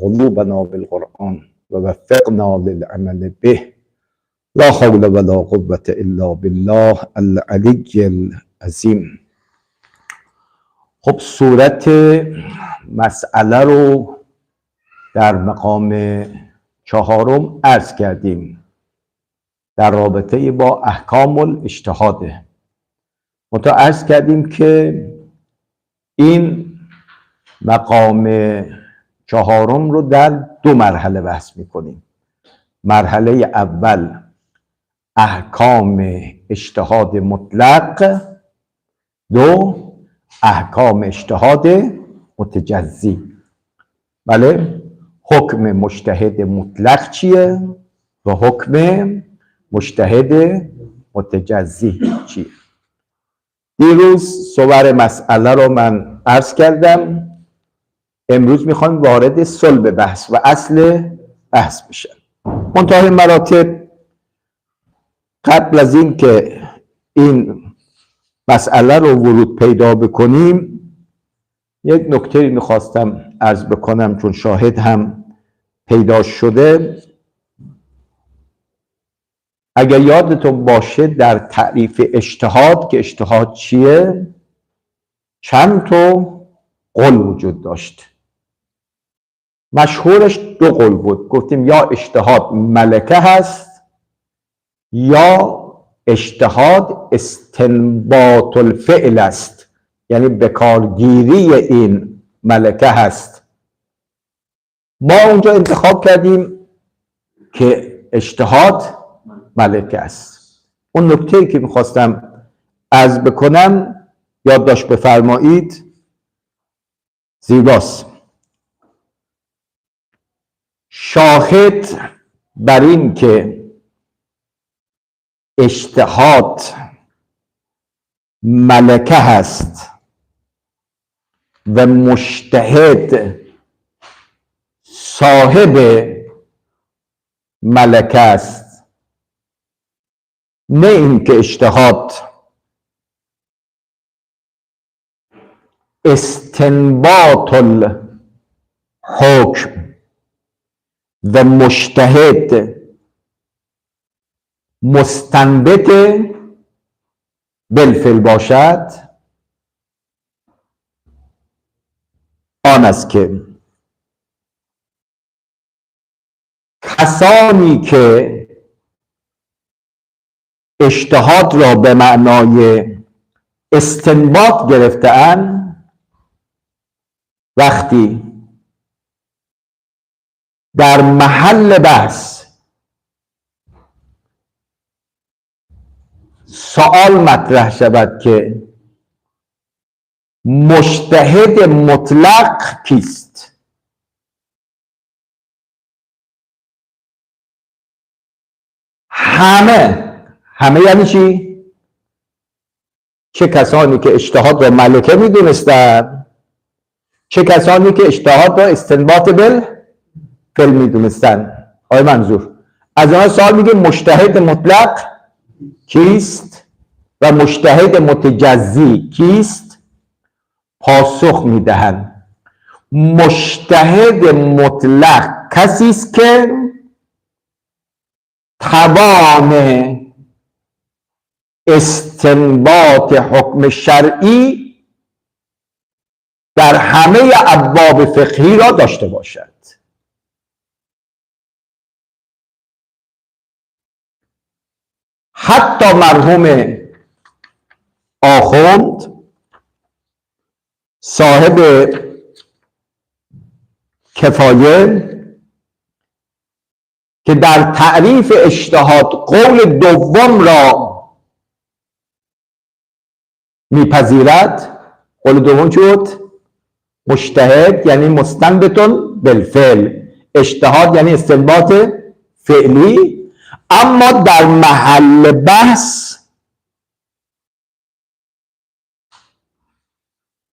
قلوبنا بالقرآن و وفقنا للعمل به. لا حول ولا قوة الا بالله العلی العظیم. خب صورت مسئله رو در مقام چهارم عرض کردیم در رابطه با احکام الاجتهاد. منتها عرض کردیم که این مقام چهارم رو در دو مرحله بحث میکنیم. مرحله اول احکام اجتهاد مطلق، دو احکام اجتهاد متجزی. بله، حکم مجتهد مطلق چیه و حکم مجتهد متجزی چیه؟ دیروز صور مسئله رو من عرض کردم. امروز میخوایم وارد صلب بحث و اصل بحث بشن. منتهی مراتب قبل از این که این مسئله رو ورود پیدا بکنیم، یک نکته میخواستم عرض بکنم چون شاهد هم پیدا شده. اگر یادتون باشه در تعریف اجتهاد که اجتهاد چیه، چند تا قول وجود داشت. مشهورش دو قول بود. گفتیم یا اجتهاد ملکه هست یا اجتهاد استنباط الفعل است، یعنی بکارگیری این ملکه هست. ما اونجا انتخاب کردیم که اجتهاد ملکه است. اون نکته‌ای که میخواستم عرض بکنم یادداشت بفرمایید. زیباست. شاهد بر این که اجتهاد ملکه هست و مجتهد صاحب ملکه است، نه این که اجتهاد استنباط الحکم و مجتهد مستنبط بالفعل باشد. آن است که کسانی که اجتهاد را به معنای استنباط گرفته‌اند، وقتی در محل بحث سوال مطرح شود که مجتهد مطلق کیست، همه یعنی چی؟ چه کسانی که اجتهاد را ملکه میدونستند، چه کسانی که اجتهاد را استنباط بالفعل میدونستند. آیا منظور از آن سوال میگه مجتهد مطلق کیست و مجتهد متجزی کیست؟ پاسخ میدهند مجتهد مطلق کسی است که توان استنباط حکم شرعی در همه ابواب فقهی را داشته باشد. حتی مرحوم آخوند صاحب کفایه که در تعریف اجتهاد قول دوم را میپذیرد، قول دوم شد مجتهد یعنی مستنبط بالفعل، اجتهاد یعنی استنباط فعلی. اما در محل بحث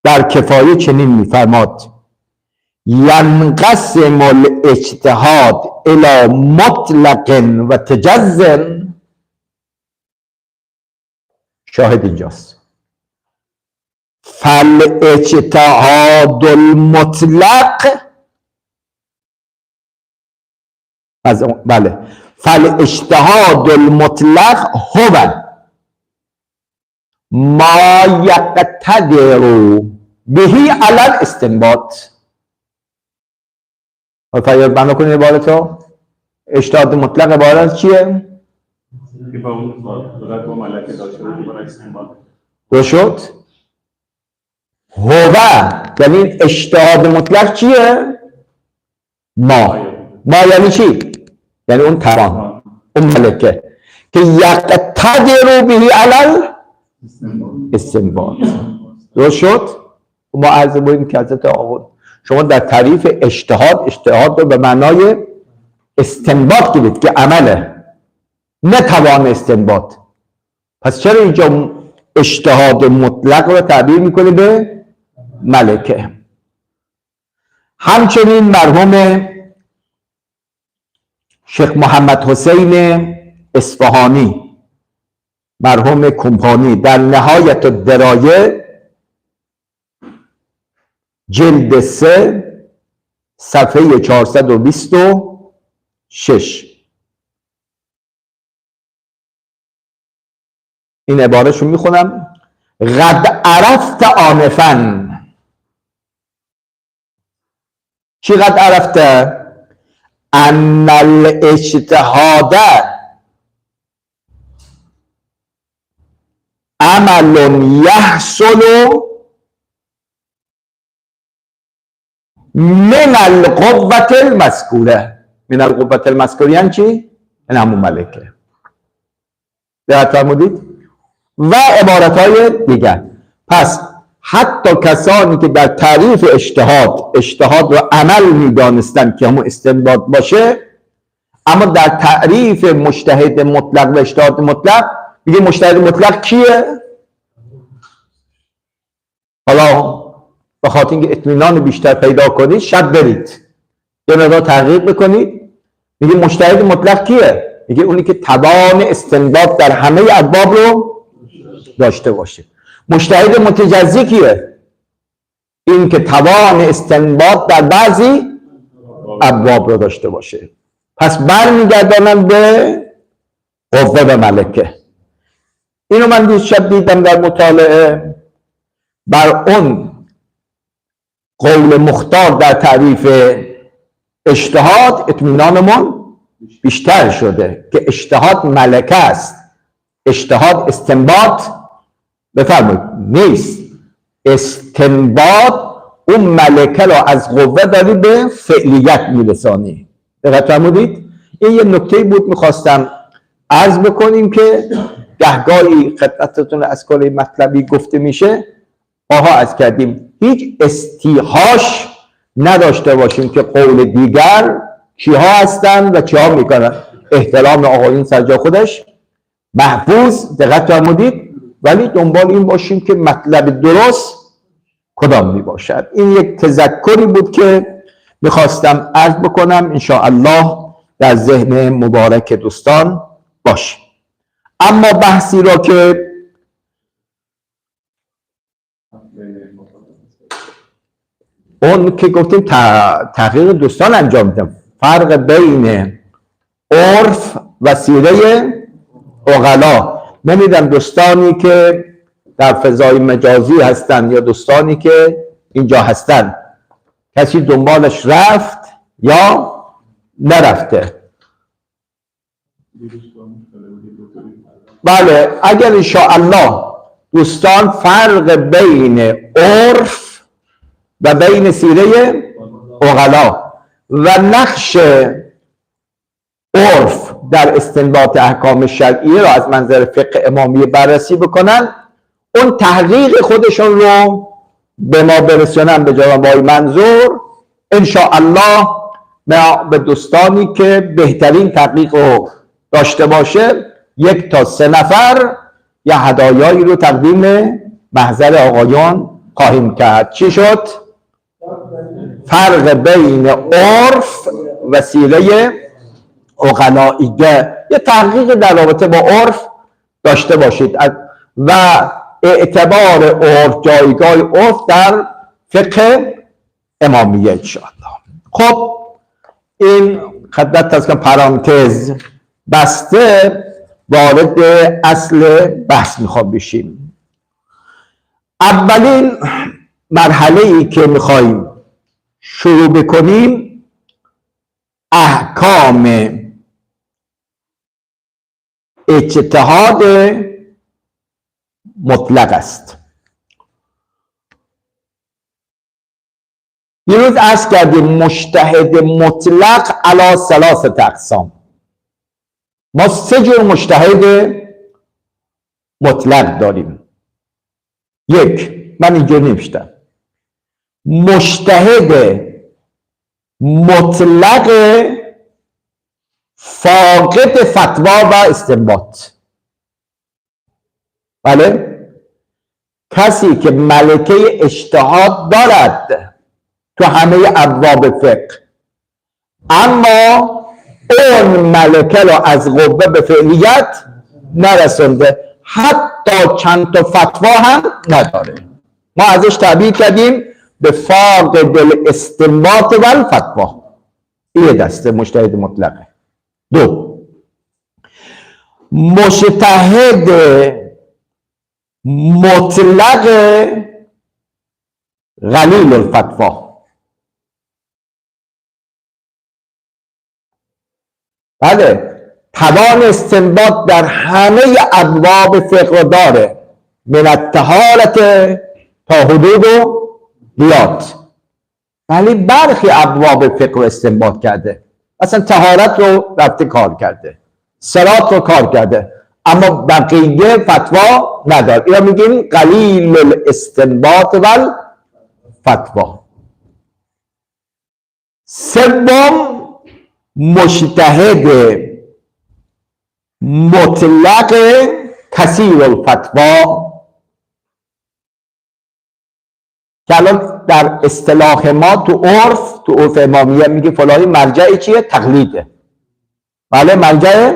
در کفایه چنین میفرماد ینقسم الاجتهاد الی مطلق و تجز. شاهد اینجاست. فالاجتهاد المطلق بله. فالاجتهاد المطلق هو ما یقتدر بهی علی الاستنباط. فریاد بنا کنید عبارت رو. اجتهاد مطلق عبارت چیه؟ شد هو، یعنی اجتهاد مطلق چیه؟ ما یعنی چی؟ یعنی اون توان، اون ملکه که یقتدر بهی علی استنباط. درست شد؟ ما عرض بودیم که حضرت آقا شما در تعریف اجتهاد رو به معنای استنباط گیرید که عمله، نه توان استنباط. پس چرا اینجا اجتهاد مطلق رو تعبیر میکنه به ملکه؟ همچنین مرحوم شیخ محمد حسین اصفهانی، مرحوم کمپانی، در نهایت الدرایه جلد 3 صفحه 426 این عبارهشو میخونم: قد عرفت آنفا. چی قد عرفت؟ ان الاجتهاد عمل یحصل من القوة المذکوره. من القوة المذکوره یعنی چی؟ این همون ملکه. دقت فرمودید؟ و عبارتهای دیگر. پس حتی کسانی که در تعریف اجتهاد رو عمل میدانستن که همون استنباط باشه، اما در تعریف مجتهد مطلق و اجتهاد مطلق میگه مجتهد مطلق کیه؟ حالا به خاطر اینکه اطمینان بیشتر پیدا کنید شب برید یه مقدار تحقیق بکنید، میگه مجتهد مطلق کیه؟ میگه اونی که توان استنباط در همه ابواب رو داشته باشه. مجتهد متجزی کیه؟ این که توان استنباط در بعضی ابواب رو داشته باشه. پس برمیگردانم به قوه و ملکه. اینو من دیشب شب دیدم در مطالعه، بر اون قول مختار در تعریف اجتهاد اطمینانمون بیشتر شده که اجتهاد ملکه است، اجتهاد استنباط بفرمایید نیست. استنباط اون ملکه را از قوه داری به فعلیت میرسانی. دقت فرمودید؟ این یه نکته بود میخواستم عرض بکنیم که گهگاهی خدمتتون از کل مطلبی گفته میشه، آها از کردیم هیچ استیحاش نداشته باشیم که قول دیگر چیها هستن و چیها میکنن. احترام آقایون سر جای خودش محفوظ، دقت فرمودید، ولی دنبال این باشیم که مطلب درست کدام می باشد. این یک تذکری بود که میخواستم عرض بکنم، انشاءالله در ذهن مبارک دوستان باشه. اما بحثی را که اون که گفتیم تحقیق دوستان انجام میدم، فرق بین عرف و سیره عقلا. نمیدونم دوستانی که در فضای مجازی هستن یا دوستانی که اینجا هستن کسی دنبالش رفت یا نرفته؟ بله، اگر انشاءالله دوستان فرق بین عرف و بین سیره عقلا و نقش عرف در استنباط احکام شرعی را از منظر فقه امامی بررسی بکنن، اون تحقیق خودشون رو به ما برسونن به جناب آقای منظور. انشاءالله به دوستانی که بهترین تحقیق رو داشته باشه 1 تا 3 نفر یا هدایایی رو تقدیم محضر آقایان خواهیم کرد. چی شد؟ فرق بین عرف و سیره عقلائیه. یه تحقیق در رابطه با عرف داشته باشید و اعتبار عرف، جایگاه عرف در فقه امامیه انشاءالله. خب این خدمت از کنم پرانتز بسته وارد اصل بحث میخوام بشیم. اولین مرحله ای که میخواییم شروع بکنیم احکام اجتهاد مطلق است. دیروز عرض کردیم مجتهد مطلق علی ثلاثه اقسام. ما 3 جور مجتهد مطلق داریم. 1 من اینجا نوشتم مجتهد مطلق فاقد فتوا و استنباط. بله، کسی که ملکه اجتهاد دارد تو همه ابواب فقه، اما اون ملکه رو از قوه به فعلیت نرسونده، حتی چند تا فتوا هم نداره. ما ازش تعبیر کردیم به فاقد الاستنباط و الفتوا. این دسته مجتهد مطلقه. 2 مجتهد مطلق قلیل الفتوا. بله، توان استنباط در همه ابواب فقه داره، من الطهارت تا حدود و بیات، ولی برخی ابواب فقه رو استنباط کرده. مثلا طهارت رو رفته کار کرده، صلات رو کار کرده، اما بقیه فتوا نداره. اینا میگیم قلیل الاستنباط و الفتوا. 3 مجتهد مطلق کثیر الفتوا، که الان در اصطلاح ما تو عرف امامیه میگه فلانی مرجع چیه؟ تقلیده. بله، مرجع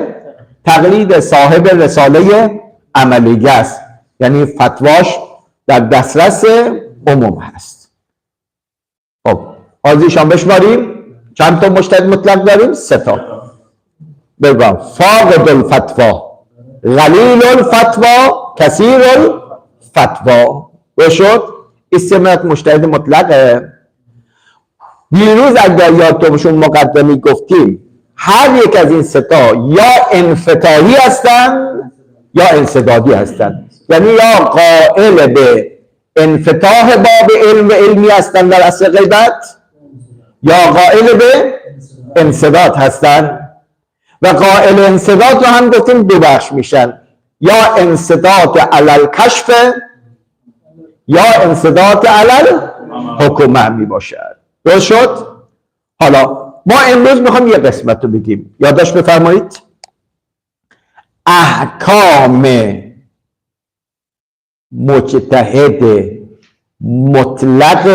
تقلید صاحب رساله عملیه است، یعنی فتواش در دسترس عموم هست. خب حاضرشان بشماریم چند تا مجتهد مطلق داریم؟ 3 تا. بگم فاقد الفتوا، قلیل الفتوا، کثیر الفتوا. بشد استمرات مجتهد مطلقه. دیروز اگر یادتون مقدمی گفتیم هر یک از این 3 تا یا انفتاحی هستند یا انسدادی هستند، یعنی یا قائل به انفتاح باب علم و علمی هستند در اصل غیبت، یا قائل به انسداد هستند. و قائل انسداد رو هم گفتیم 2 بخش میشن، یا انسداد علی الکشف یا انسداد علی الحکومه می باشد. درست شد؟ حالا ما امروز میخوام یه قسمت رو بگیم، یادداشت بفرمایید. احکام مجتهد مطلق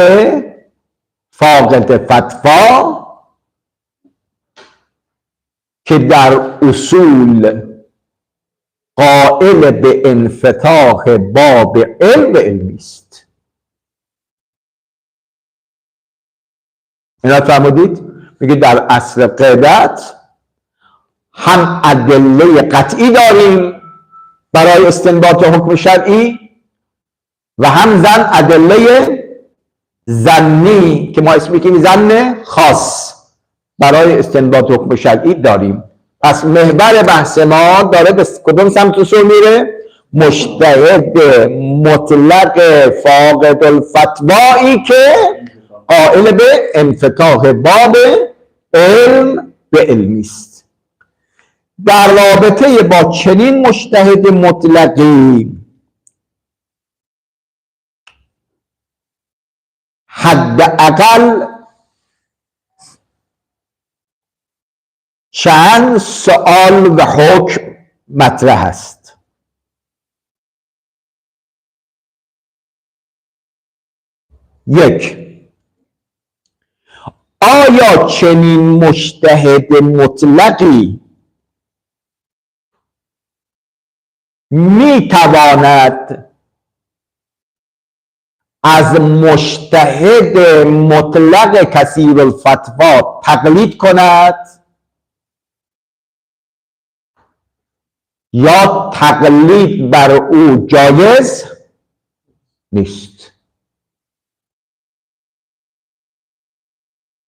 فاقد فتوا که در اصول قائل به انفتاح باب علم و علمی است. اینا فرمودید؟ میگه در اصل غیبت هم ادله قطعی داریم برای استنباط حکم شرعی و هم ادله ظنی که ما اسم میکنیم ظن خاص برای استنباط حکم شرعی داریم. پس محور بحث ما داره به کدوم سمت اصول میره؟ مجتهد مطلق فاقد الفتوایی که قائل به انفتاح باب علم به علمی است. در رابطه با چنین مجتهد مطلقی حداقل چند سوال و حکم مطرح است. یک، آیا چنین مجتهد مطلقی می تواند از مجتهد مطلق کثیر الفتوا تقلید کند؟ یا تقلید بر او جایز نیست.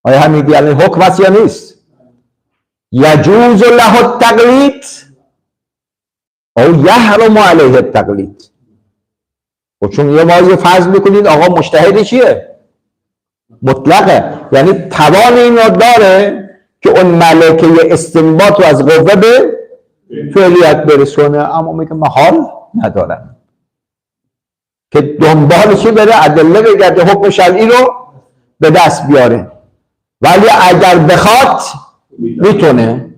آیا همین یعنی حکم است یا نیست؟ یجوز له التقلید او یحرم علیه التقلید. و چون یه ما فرض میکنید آقا مجتهد چیه؟ مطلقه، یعنی توان این رو داره که اون ملکه استنباط رو از قوه به فعلیت برسونه، اما میگه من حال ندارم که دنبالشی بره ادله بگرده حکم شرعی رو به دست بیاره. ولی اگر بخواد میتونه.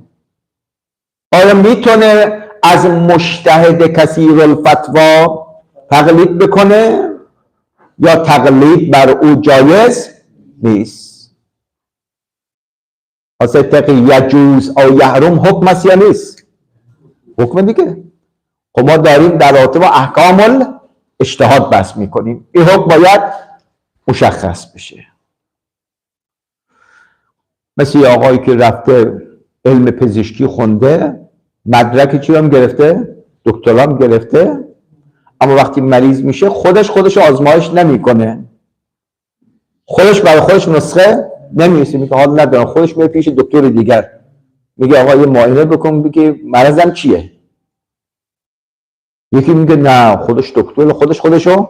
آیا میتونه از مجتهد کثیر الفتوا تقلید بکنه یا تقلید بر او جایز نیست؟ اصلا تقی یجوز او یحرم حکم است یا نیست؟ حکم دیگه. خب ما داریم در رابطه با احکام اجتهاد بحث میکنیم، این حکم باید مشخص بشه. مثل یه آقایی که رفته علم پزشکی خونده، مدرک چی هم گرفته، دکترا هم گرفته، اما وقتی مریض میشه خودش آزمایش نمیکنه، خودش برای خودش نسخه نمی‌نویسه، میگه حال ندارم، خودش میره پیش دکتر دیگر میگه آقا یه معاینه بکن بگی مرضم چیه. یکی میگه نه خودش دکتر خودشو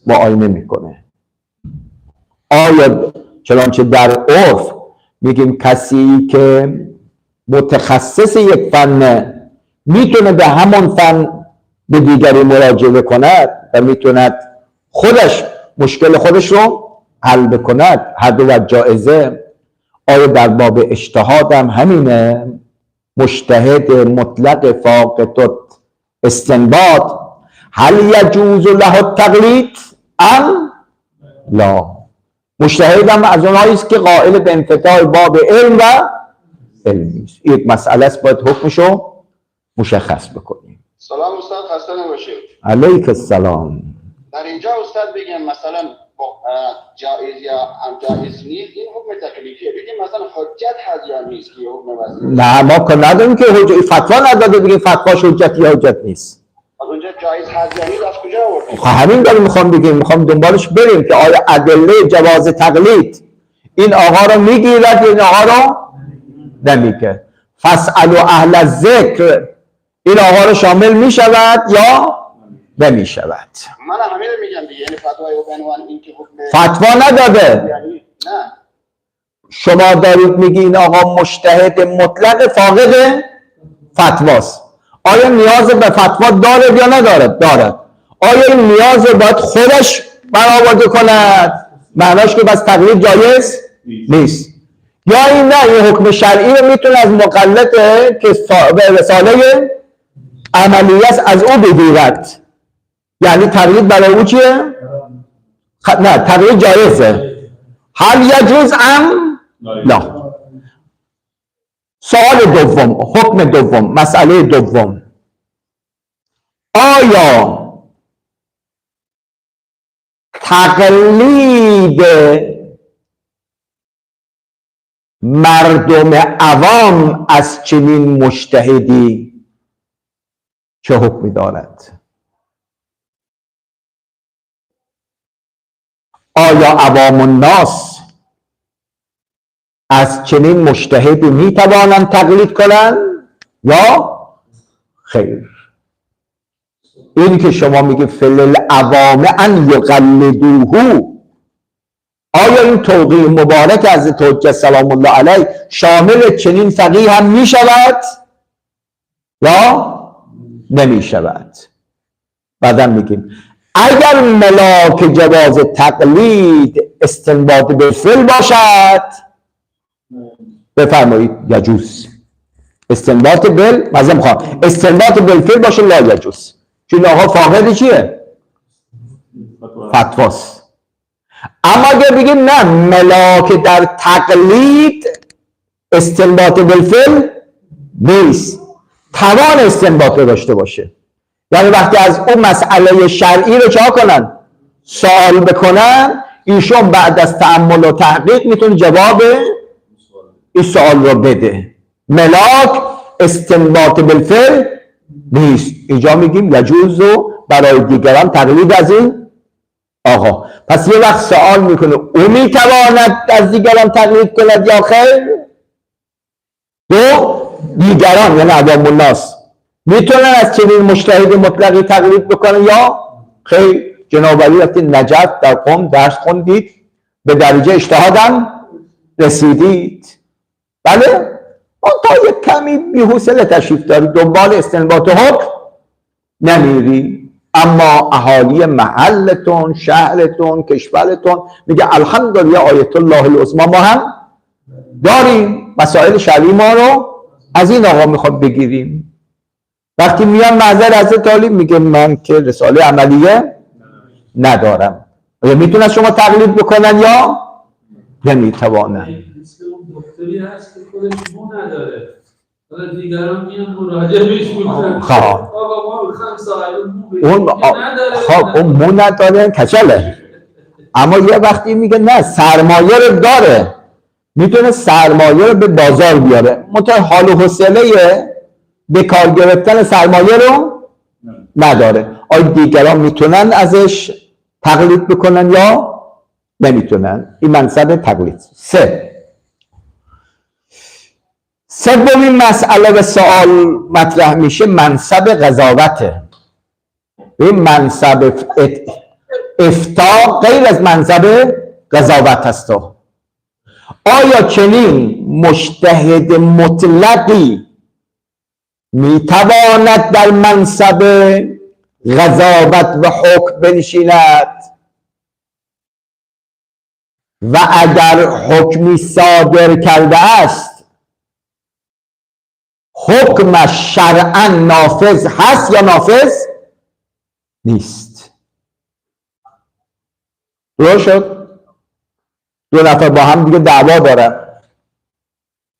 معاینه میکنه. آیا چنانچه در عرف میگیم کسی که متخصص یک فن میتونه به همون فن به دیگری مراجعه کند و میتوند خودش مشکل خودش رو حل بکند، هر دو جایزه. آیا در باب اجتهاد هم همینه؟ مجتهد مطلق فاقد استنباط هل یجوز له التقلید ام لا؟ مجتهد هم از اونهایی است که قائل به انفتاح باب علم و علمی است. یک مسئله است، باید حکمشو مشخص بکنیم. سلام استاد، خسته نباشید. علیک السلام. در اینجا استاد بگیم مثلا جایز یا جایز نیست، این حکم تکلیفیه. بگیم مثلا حجت هست یا نیست که حکم وضعی. نه ما که نداریم که فتوا نداده بگیم فتواش حجت یا حجت نیست. از اونجا جایز هست یا نیست از کجا آوردید؟ همین داریم میخوام بگیم، میخوام دنبالش بریم که آیا ادله جواز تقلید این آقا رو میگیرد یا این آقا رو نمیگه. فاسألوا اهل الذکر این آقا رو شامل میشود یا نمیشود؟ من همین رو میگم دیگه، یعنی فتوای او بنوان این که حکم فتوا نداده. یعنی نه شما دارید میگی این آقا مجتهد مطلق فاقد فتواست. آیا نیاز به فتوا دارد یا ندارد؟ دارد. آیا این نیاز رو باید خودش برآورده کند؟ معناش که بس تقلید جایز نیست. یا این نه، این حکم شرعی رو میتونه از مقلد که به رساله عملی است از او بگیرد، یعنی تقلید برای او چیه؟ نه تقلید جایزه. هل یجوز ام لا؟ سوال دوم، حکم دوم، مسئله دوم، آیا تقلید مردم عوام از چنین مجتهدی چه حکمی دارد؟ آیا عوام الناس از چنین مجتهدی می توانند تقلید کنند یا خیر؟ این که شما میگه فلل عوام ان یقلدوه، آیا این توقیع مبارک از حجت سلام الله علیه شامل چنین فقیه هم می شود یا نمی شود؟ بعدا میگیم اگر ملاک جواز تقلید استنباط بالفعل باشد بفرمایید یجوز. استنباط استنباط بالفعل باشه لا یجوز، چون آقا فاقد چیه؟ فتواست. اما اگر بگیم نه ملاک در تقلید استنباط بالفعل نیست، توان استنباط رو داشته باشه، یعنی وقتی از اون مسئله شرعی رو چه کنن؟ سوال بکنن، ایشون بعد از تأمل و تحقیق میتونه جواب این سوال رو بده. ملاک استنباط بالفعل نیست. اینجا میگیم یجوز برای دیگران تقلید از این آقا. پس یه وقت سوال میکنه او میتواند از دیگران تقلید کند یا خیر؟ دو، دیگران یعنی عوام الناس میتونن از چنین مجتهد مطلقی تقلید بکنن یا خیر؟ جناب علی وقتی نجف در قم درس خوندید به درجه اجتهادم رسیدید، بله؟ اون تا یک کمی بی‌حوصله تشریف داری، دنبال استنباط حکم نمیری، اما اهالی محلتون، شهرتون، کشورتون میگه الحمدلله آیت الله العظمی ما هم داریم، مسائل شرعی ما رو از این آقا میخواد بگیریم. وقتی میان معذر حضرت علی میگه من که رساله عملیه ندارم، یا میتونن شما تقلید بکنن یا نمیتوانن. دکتری هست که خودش مو نداره، حالا دیگران میان مراجعه بهش میکنن خب آقا ما میخوایم صاحب مو اون خب اون مو نداره کچله، اما یه وقتی میگه نه سرمایه رو داره، میتونه سرمایه رو به بازار بیاره، منتها حال و حوصله به کار گرفتن سرمایه رو نداره. آیا دیگران میتونن ازش تقلید بکنن یا نمیتونن؟ این منصب تقلید. سومین مسئله به سوال مطرح میشه منصب قضاوته. این منصب افتاء غیر از منصب قضاوت است. آیا چنین مجتهد مطلقی میتواند در منصب قضاوت و حکم بنشیند و اگر حکمی صادر کرده است حکمش شرعاً نافذ هست یا نافذ نیست؟ درست شد؟ دو نفر با هم دیگه دعوا دارن،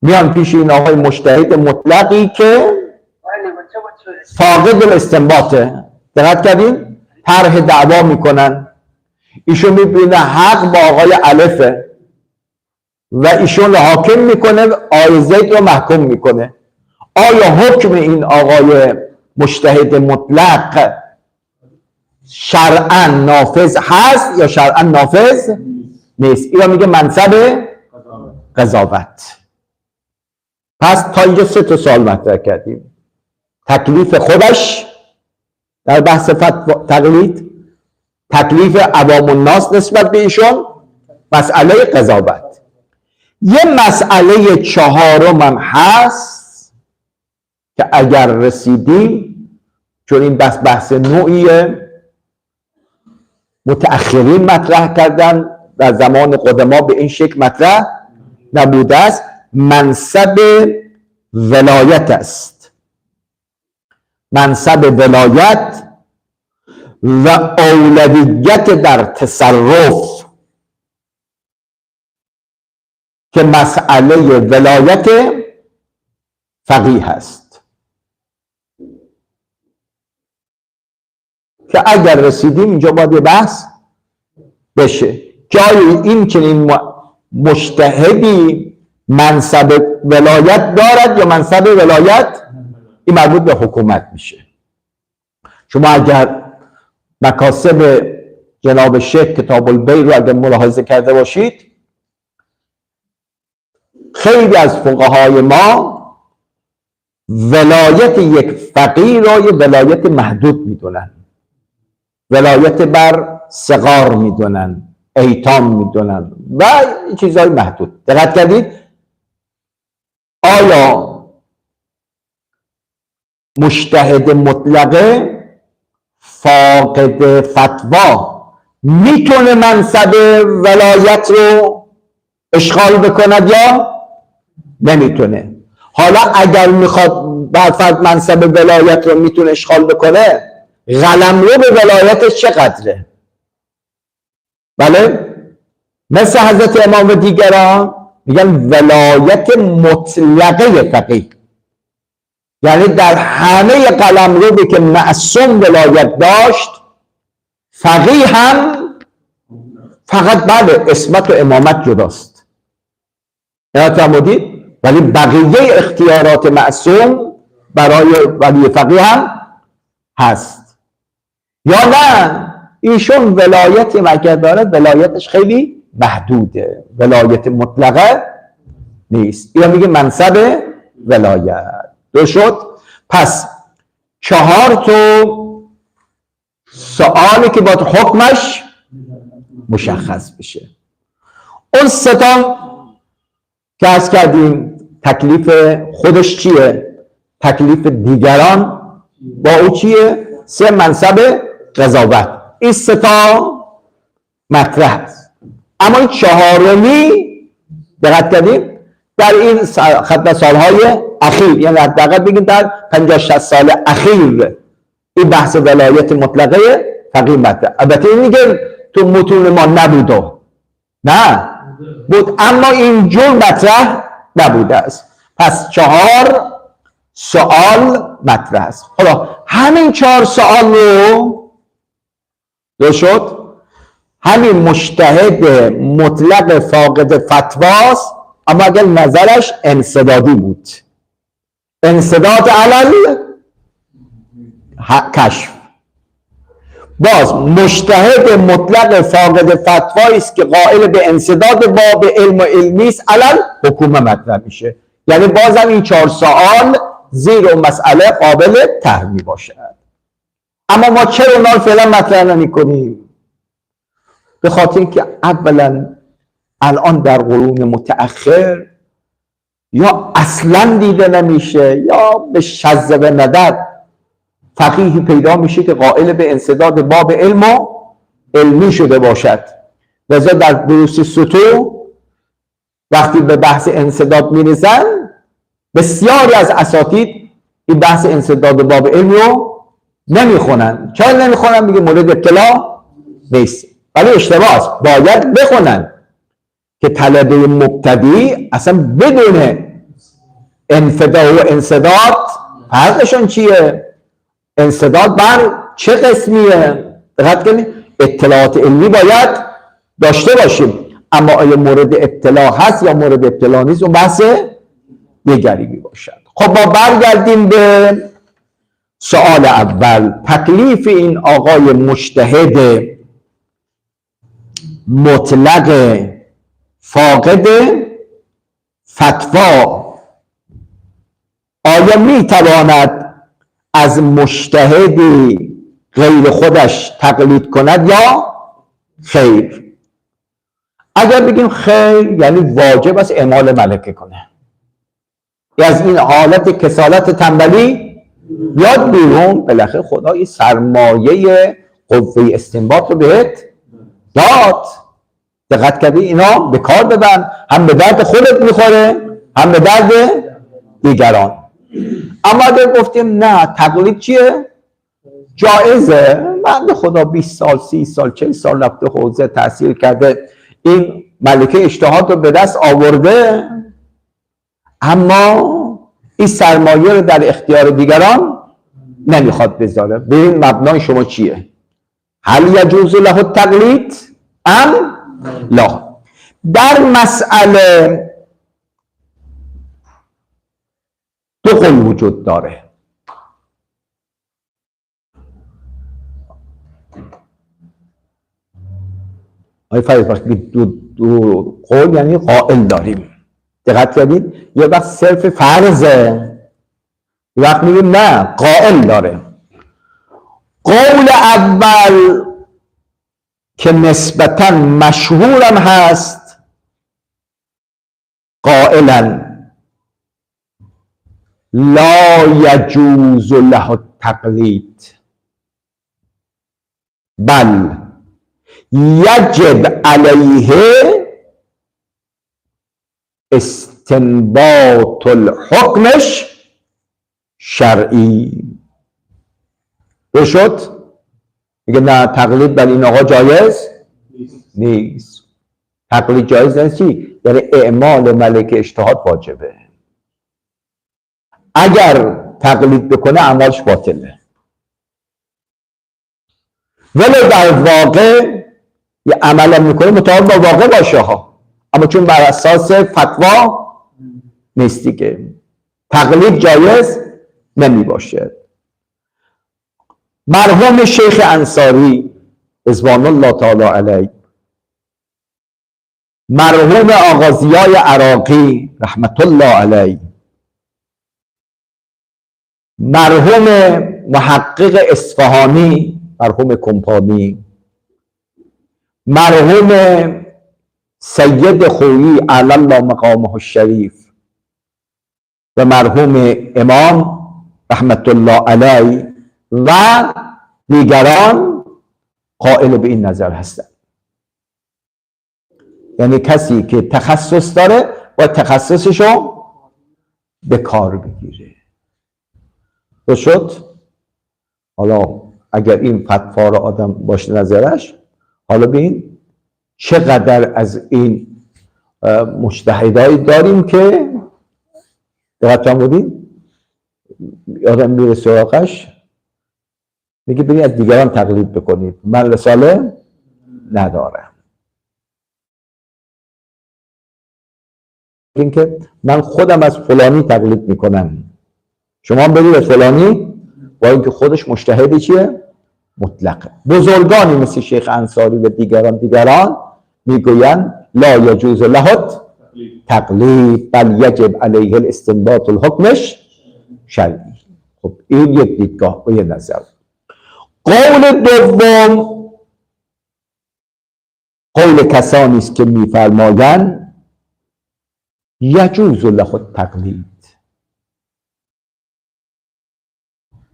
میان پیش این آقای مجتهد مطلقی که فاقد الاستنباطه، دقت کردین؟ طرح دعوا میکنن، ایشون میبینه حق با آقای الفه و ایشون حاکم میکنه، آقای زید رو محکوم میکنه. آیا حکم این آقای مجتهد مطلق شرعاً نافذ هست یا شرعاً نافذ نیست؟ اینا میگه منصب قضاوت. پس تا اینجا 3 تا سوال مطرح کردیم: تکلیف خودش در بحث تقلید، تکلیف عوام الناس نسبت به ایشون، مسئله قضاوت. یه مسئله چهارم هم هست که اگر رسیدیم، چون این بحث نوعی متأخرین مطرح کردن، در زمان قدما به این شکل مطرح نبوده است، منصب ولایت است. منصب ولایت و اولویت در تصرف، که مسئله ولایت فقیه است که اگر رسیدیم اینجا باید بحث بشه که آیا این چنین مجتهدی منصب ولایت دارد یا منصب ولایت این مربوط به حکومت میشه. شما اگر مکاسب جناب شیخ کتاب البیع رو اگر ملاحظه کرده باشید، خیلی از فقهای ما ولایت یک فقیه را یه ولایت محدود میدونن، ولایت بر صغار میدونن، ایتام میدونن و چیزهای محدود. دقت کردید؟ آیا مجتهد مطلقه فاقد فتوا میتونه منصب ولایت رو اشغال بکند یا نمیتونه؟ حالا اگر میخواد برفرض منصب ولایت رو میتونه اشغال بکنه، قلمرو به ولایتش چقدره؟ بله؟ مثل حضرت امام و دیگران میگن ولایت مطلقه فقیه، یعنی در همه قلمرو که معصوم ولایت داشت، فقیه هم فقط بله اسمت و امامت جداست، یعنی فرمودید، ولی بقیه اختیارات معصوم برای ولی فقیه هم هست یا نه ایشون ولایتی اگر دارد ولایتش خیلی محدوده، ولایت مطلقه نیست، یا میگه منصب ولایت. درست شد؟ پس 4 سوالی که باید حکمش مشخص بشه. اون 3 که عرض کردیم تکلیف خودش چیه؟ تکلیف دیگران با او چیه؟ 3 منصب قضاوت. این 3 مطرح است. اما این 4می دقت کردیم در این خط سالهای اخیر، یعنی حداقل بگیم در 50-60 سال اخیر این بحث ولایت مطلقه فقیه مطرح. البته این میگه تو متون ما نبوده، نه بود، اما اینجور مطرح نبوده است. پس 4 سوال مطرح است. حالا همین 4 سوال رو دو شد همین مجتهد مطلق فاقد فتواست، اما اگر نظرش انسدادی بود، انسداد علل کشف، باز مجتهد مطلق فاقد فتوایی است که قائل به انسداد باب علم و علمی است علل حکومه مطرح میشه. یعنی بازم این 4 سوال زیر اون مسئله قابل طرح می باشد. اما ما چرا اونا رو فعلا مطرح نمی کنیم؟ به خاطر اینکه اولا الان در قرون متأخر یا اصلا دیده نمیشه یا به شذ و ندر فقیهی پیدا میشه که قائل به انسداد باب علم و علمی شده باشد. لذا در دروس سطوح وقتی به بحث انسداد میرسن بسیاری از اساتید این بحث انسداد باب علم رو نمیخونن. چرا نمیخونن؟ میگه مورد اطلاع نیست. ولی اشتباه است، باید بخونن که طلبه مبتدی اصلا بدون انفداد و انسداد فرقشون چیه، انسداد بر چه قسمیه. دقت کنید، اطلاعات علمی باید داشته باشیم، اما آیا مورد اطلاع هست یا مورد اطلاع نیست اون بحث دیگری می باشد. خب ما برگردیم به سوال اول. تکلیف این آقای مجتهد مطلق فاقد فتوا آیا می تواند از مجتهدی غیر خودش تقلید کند یا خیر؟ اگر بگیم خیر یعنی واجب است اعمال ملکه کنه، یا از این حالت کسالت تنبلی بیاد بیرون. بالاخره خدا این سرمایه قوه استنباط رو بهت داد. دقت کردی اینا به کار ببند، هم به درد خودت میخوره هم به درد دیگران. اما اگر گفتیم نه تقلید چیه؟ جایزه، بنده خدا 20 سال 30 سال 40 سال رفته حوزه تحصیل کرده، این ملکه اجتهاد رو به دست آورده، اما این سرمایه رو در اختیار دیگران نمیخواد بذاره. ببین مبنای شما چیه؟ هل یجوز له التقلید ام لا؟ در مسئله 2 قول وجود داره. آیا فرید وقتی دو قول یعنی قائل داریم، دقت کردید؟ یه وقت صرف فرضه، یه وقت میگیم نه قائل داره. قول اول که نسبتاً مشهورم هست، قائلا لا یجوز له التقلید بل یجب علیه استنباط الحکمش شرعی. بشد؟ میگه نه تقلید بر این آقا جایز نیست. تقلید جایز نیست چی؟ یعنی اعمال ملکه اجتهاد واجبه. اگر تقلید بکنه اعمالش باطله، ولی در واقع یه عمل هم میکنه مطابق با واقع باشه ها، اما چون بر اساس فتوا نیست دیگه، تقلید جایز نمی باشه. مرحوم شیخ انصاری رضوان الله تعالی علیه، مرحوم آقا ضیای عراقی رحمت الله علیه، مرحوم محقق اصفهانی مرحوم کمپانی، مرحوم سید خویی علی الله مقامه الشریف و مرحوم امام رحمت الله علیه و دیگران قائل به این نظر هستند. یعنی کسی که تخصص داره و تخصصشو به کار بگیره. تو شد؟ حالا اگر این فتوا رو آدم باشه نظرش، حالا ببین چقدر از این مجتهدایی داریم که دقیقا بودیم آدم میره سراغش میگه برید از دیگران تقلید بکنید، من رساله ندارم. این که من خودم از فلانی تقلید میکنم، شما برید از فلانی، با اینکه خودش مجتهدی چیه؟ مطلقه. بزرگانی مثل شیخ انصاری و دیگران میگویند لا یجوز له تقلید بل یجب علیه الاستنباط الحکمش شرعی. خب این یک دیدگاه و یک نظر. قول دوم قول کسانی است که میفرمایند یجوز له التقلید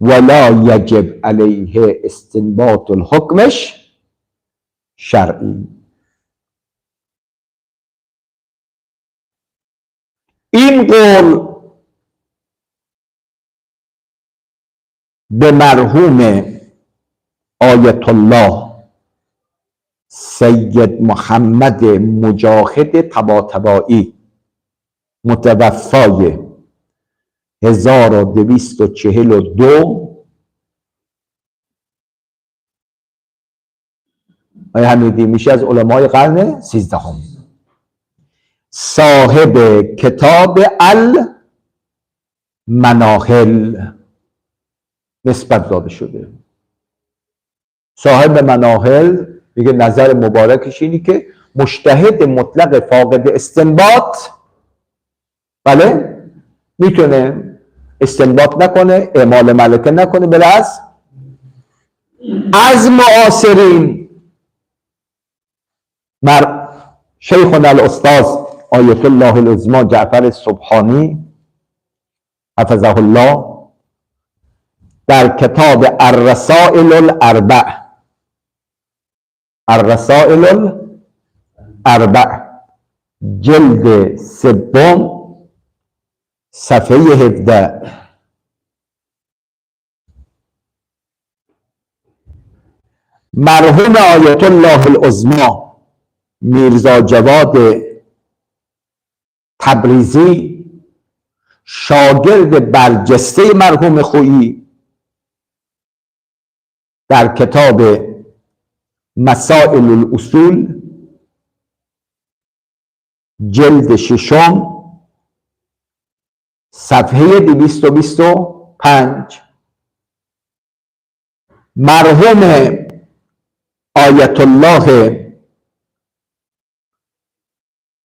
ولا یجب علیه استنباط الحکمش شرعی. این قول به مرحوم آیت الله سید محمد مجاهد طباطبایی متوفای 1242 حمیدی میشه از علمای قرن 13 صاحب کتاب المناهل نسبت داده شده. صاحب مناهل میگه نظر مبارکش اینی که مجتهد مطلق فاقد استنباط بله میتونه استنباط نکنه، اعمال ملکه نکنه، بلعز از معاصرین شیخنا الاستاذ آیت الله العظمی جعفر سبحانی حفظه الله در کتاب الرسائل الاربع جلد 3 صفحه 17 مرحوم آیت الله العظمی میرزا جواد تبریزی شاگرد برجسته مرحوم خویی در کتاب مسائل الاصول جلد 6 صفحه 225 مرحوم آیت الله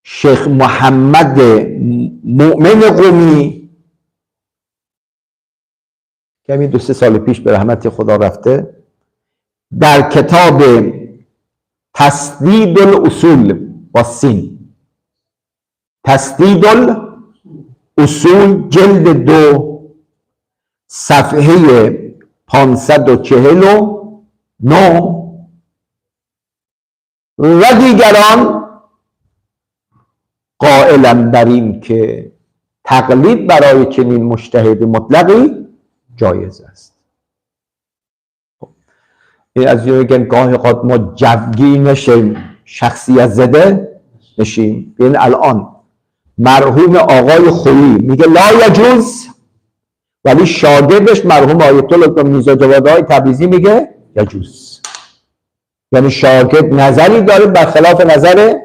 شیخ محمد مؤمن قمی که همین 2-3 سال پیش به رحمت خدا رفته در کتاب تسدید الاصول با سین تسدید الاصول جلد 2 صفحه 549 و دیگران قائلند بر این که تقلید برای چنین مجتهد مطلقی جایز است. این از میگن گاهی اوقات ما جوگی نشیم، شخصیت زده نشیم. این الان مرحوم آقای خویی میگه لا یجوز، ولی شاگردش مرحوم آیت الله میرزا جواد تبریزی میگه یجوز. یعنی شاگرد نظری داره برخلاف نظر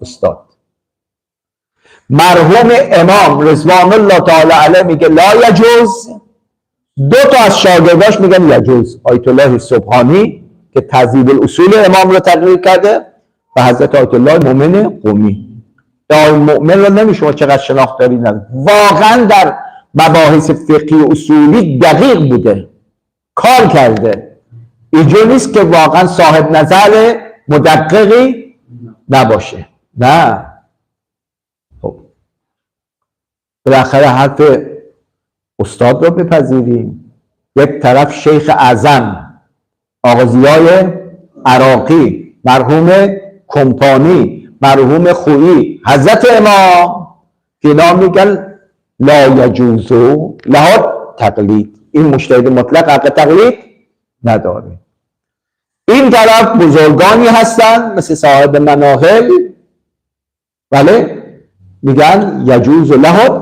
استاد. مرحوم امام رضوان الله تعالی علیه میگه لا یجوز، دو تا از شاگرداش میگن یجوز، آیت الله سبحانی که تهذیب الاصول امام رو تقریر کرده و حضرت آیت الله مؤمن قمی. آیت مؤمن رو نمیشه چقدر شناخت دارید، واقعا در مباحث فقهی و اصولی دقیق بوده، کار کرده. اینجور نیست که واقعا صاحب نظر مدققی نباشه، نه. خب بالاخره حرف استاد رو بپذیریم. یک طرف شیخ اعظم آقا ضیای عراقی، مرحوم کمپانی، مرحوم خویی، حضرت امام که اینا میگن لا یجوز له تقلید، این مجتهد مطلق حق تقلید نداره. این طرف بزرگانی هستن مثل صاحب مناهل، بله، میگن یجوز له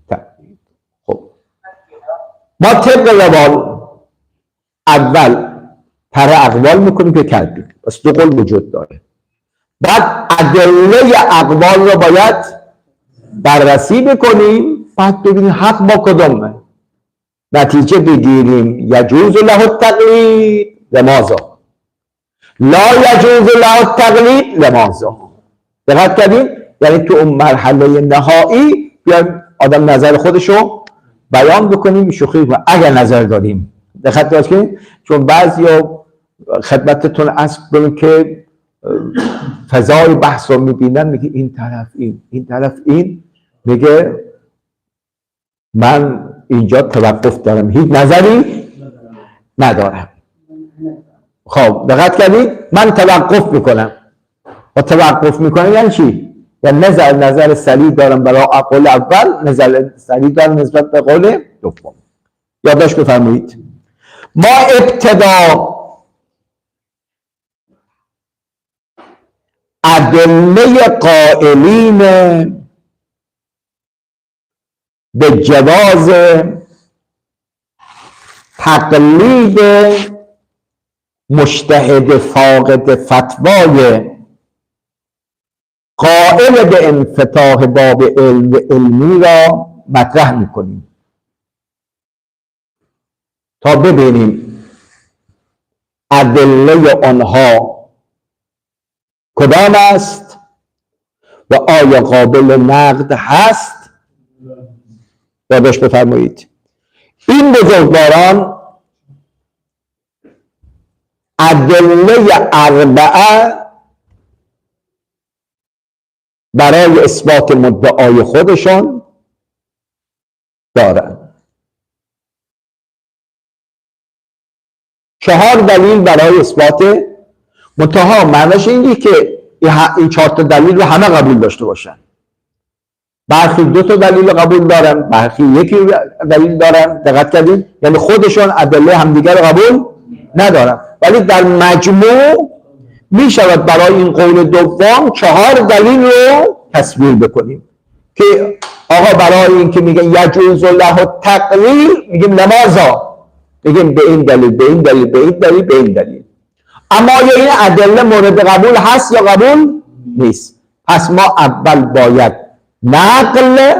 تقلید. خب ما طبق روال اول طرح اقوال میکنیم که کردیم، بس دو قول وجود داره. بعد ادله اقوال رو باید بررسی بکنیم، بعد ببینیم حق با کدومه، نتیجه بگیریم یجوز له التقلید لماذا، لا یجوز له التقلید لماذا. دقت کردیم؟ یعنی تو اون مرحله نهایی بیایم آدم نظر خودشو بیان بکنیم، شوخی کنیم اگر نظر داریم. دقت داشتین؟ چون بعضیا خدمتتون عرض کنم که فضای بحث رو میبینن، میگه این طرف این طرف این، میگه من اینجا توقف دارم، هیچ نظری ندارم. خب دقت کردید؟ من توقف میکنم. و توقف میکنم یعنی چی؟ یعنی نظر سریع دارم برای قول اول، نظر سریع دارم نسبت به قول دوم. یادداشت بفرمایید. ما ابتدا ادله قائلین به جواز تقلید مجتهد فاقد فتوای قائل به انفتاح باب علمی را مطرح میکنیم تا ببینیم ادله آنها کدام است و آیا قابل نقد هست. یادداشت بفرمایید. این بزرگواران ادله اربعه برای اثبات مدعای خودشان دارند. 4 دلیل برای اثبات منتها. معنیش اینه که این 4 تا دلیل رو همه قبول داشته باشن. برخی 2 تا دلیل قبول دارن، برخی 1 دلیل دارن. دقت کردید؟ یعنی خودشون ادله همدیگر رو قبول ندارن، ولی در مجموع می شود برای این قول دوم 4 دلیل رو تصویر بکنیم که آقا برای این که میگن یجوز له التقلید میگیم لماذا، میگیم به این دلیل، به این دلیل، به این دلیل، به این دلیل. اما این ادله مورد قبول هست یا قبول نیست. پس ما اول باید نقل،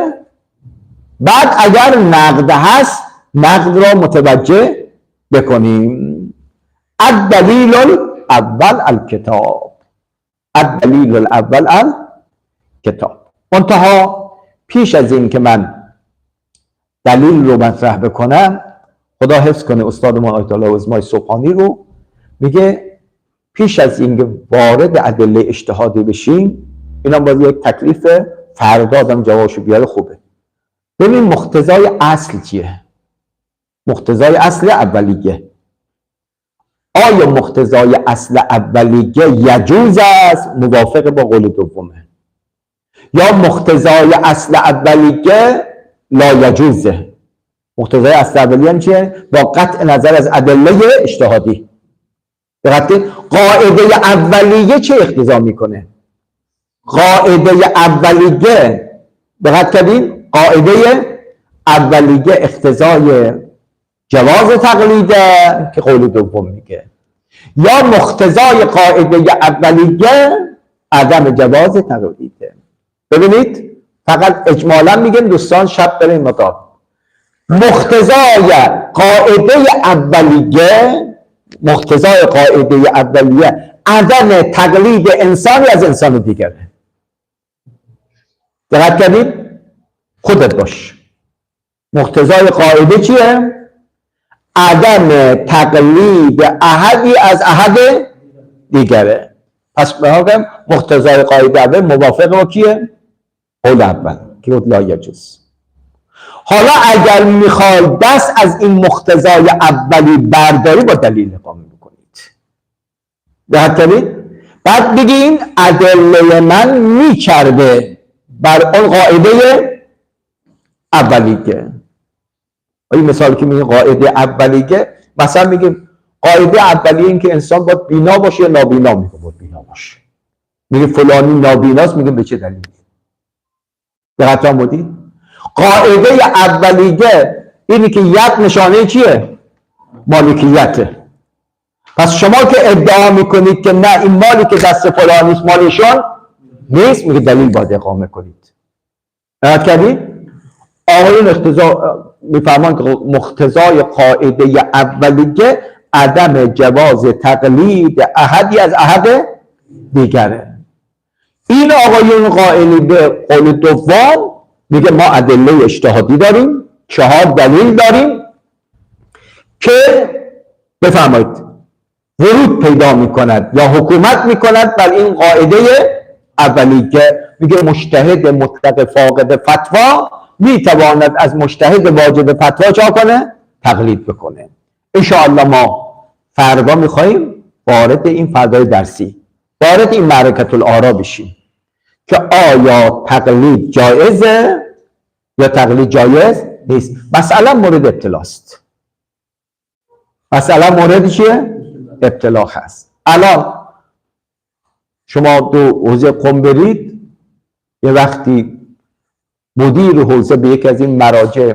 بعد اگر نقد هست نقد را متوجه بکنیم. الدلیل الاول الکتاب، الدلیل الاول الکتاب. منتها پیش از این که من دلیل رو مطرح بکنم، خدا حفظ کنه استاد ما آیت الله عظمای سبحانی رو، میگه پیش از این که وارد ادله اجتهادی بشیم، اینا باید یک تکلیف فردا آدم جوابشو بیاره خوبه. ببین مقتضای اصل چیه؟ مقتضای اصل اولیه. آیا مقتضای اصل اولیه یجوز است موافق با قول دومه، یا مقتضای اصل اولیه لا یجوزه؟ مقتضای اصل اولیه چیه؟ با قطع نظر از ادله اجتهادی. دقیقاً قاعده اولیه چه اقتضا میکنه؟ قاعده اولیه، دقت کردین؟ قاعده اولیه اقتضای جواز تقلیده که قول دوم میگه، یا مقتضای قاعده اولیه عدم جواز تقلیده. ببینید فقط اجمالا میگن دوستان شب بریم مطاب مقتضای قاعده اولیه عدم تقلید انسانی از انسان دیگره. دقت کردید؟ خودت باش. مقتضای قاعده چیه؟ عدم تقلید احدی از احد دیگره. پس بگم مقتضای قاعده اول موافق با کیه؟ قول اول که لا یجوز. حالا اگر میخوای دست از این مقتضای اولی برداری با دلیل اقامه بکنید. دقت کردید؟ بعد بگین ادله من میچربه بر اون قاعده اولیه. این مثال که میگه قاعده اولیه، مثلا میگیم قاعده اولیه این که انسان باید بینا باشه یا نابینا، میگه باید بینا باشه. میگه فلانی نابیناست، میگه به چه دلیل؟ دقت فرمودید؟ قاعده اولیه اینی که ید نشانه چیه؟ مالکیته. پس شما که ادعا میکنید که نه این مالی که دست فلانیست مالشون نیست، میگه دلیل باید اقامه کنید. دقت کردید؟ آقایون میفرمان که مقتضای قاعده اولیه عدم جواز تقلید احدی از احد دیگره. این آقایون قائلی به قول دوم میگه ما ادله اجتهادی داریم، 4 دلیل داریم که بفرمایید ورود پیدا میکند یا حکومت میکند بر این قاعده اولی که میگه مجتهد مطلق فاقد فتوا میتواند از مجتهد واجد فتوا چا کنه؟ تقلید بکنه. انشاءالله ما فردا میخواییم وارد این فردای درسی وارد این معرکة الآرا بشیم که آیا تقلید جایزه یا تقلید جایز نیست. مسئله مورد ابتلاست. مسئله مورد چیه؟ ابتلا هست. الان شما دو حوزه قم برید، یه وقتی مدیر حوزه به یکی از این مراجع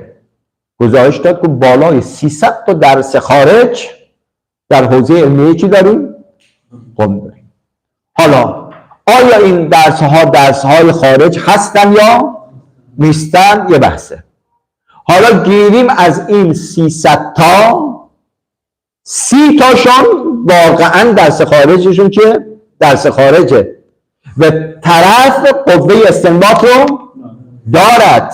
گزارش داد که بالای 300 تا درس خارج در حوزه علمیه چی داریم؟ قم داریم. حالا آیا این درس های خارج هستن یا نیستن؟ یه بحثه. حالا گیریم از این 300 تا 30 تاشون واقعا درس خارجشون که درس خارجه و طرف قوه استنباط رو دارد.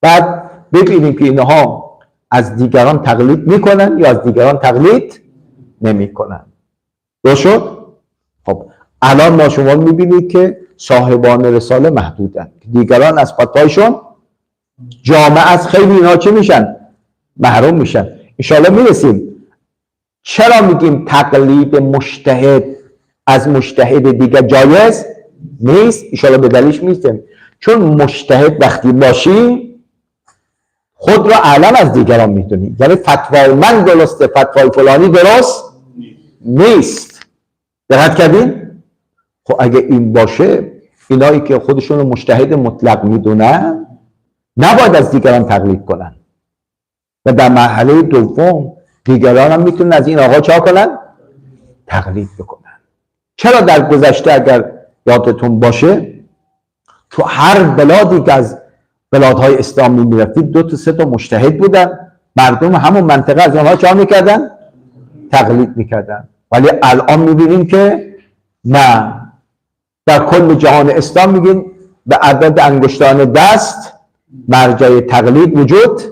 بعد ببینیم که اینها از دیگران تقلید میکنن یا از دیگران تقلید نمیکنن. درست شد؟ خب الان ما شما میبینید که صاحبان رساله محدودن، دیگران از فتوایشون جامعه از خیلی اینا چه میشن؟ محروم میشن. انشاءالله میرسیم. چرا میگیم تقلید مجتهد از مجتهد دیگر جایز نیست؟ انشاءالله به دلیلش میرسیم. چون مجتهد وقتی باشی خود را اعلم از دیگران میدونی، یعنی فتوای من درسته فتوای فلانی درست نیست. دقت کردین؟ خب اگه این باشه اینایی که خودشون رو مجتهد مطلق میدونن نباید از دیگران تقلید کنن و در مرحله دوم دیگران هم میتونن از این آقا چا کنن؟ تقلید بکنن. چرا در گذشته اگر یادتون باشه تو هر بلادی که از بلادهای اسلامی میرفتید 2 تا 3 تا مجتهد بودن، مردم همون منطقه از اونها چا میکردن؟ تقلید میکردن. ولی الان میبینیم که نه، در کل جهان اسلام میگیم به عدد انگشتان دست مرجع تقلید وجود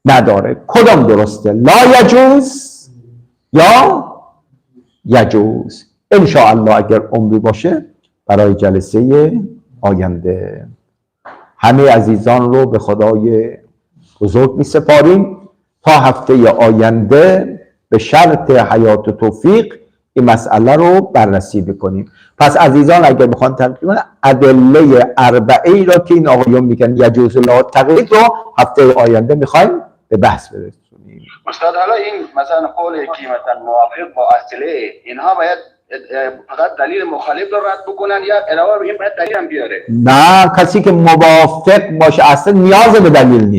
نداره. کدام درسته؟ لا یجوز یا یجوز. انشاءالله اگر عمری باشه برای جلسه آینده همه عزیزان رو به خدای بزرگ می سپاریم تا هفته آینده به شرط حیات و توفیق این مسئله رو بررسی بکنیم. پس عزیزان اگر بخوان تقریبا ادله اربعه را که این آقایون میگن یجوز لا تقلید رو هفته آینده میخوایم به بحث برسونیم. استاد حالا این مثلا قول که مثلا موافق با اصله اینها باید فقط دلیل مخالف رو رد بکنن یا علاوه بر این باید دلیل هم بیاره؟ نه، کسی که موافق باشه اصلا نیاز به دلیل نیست.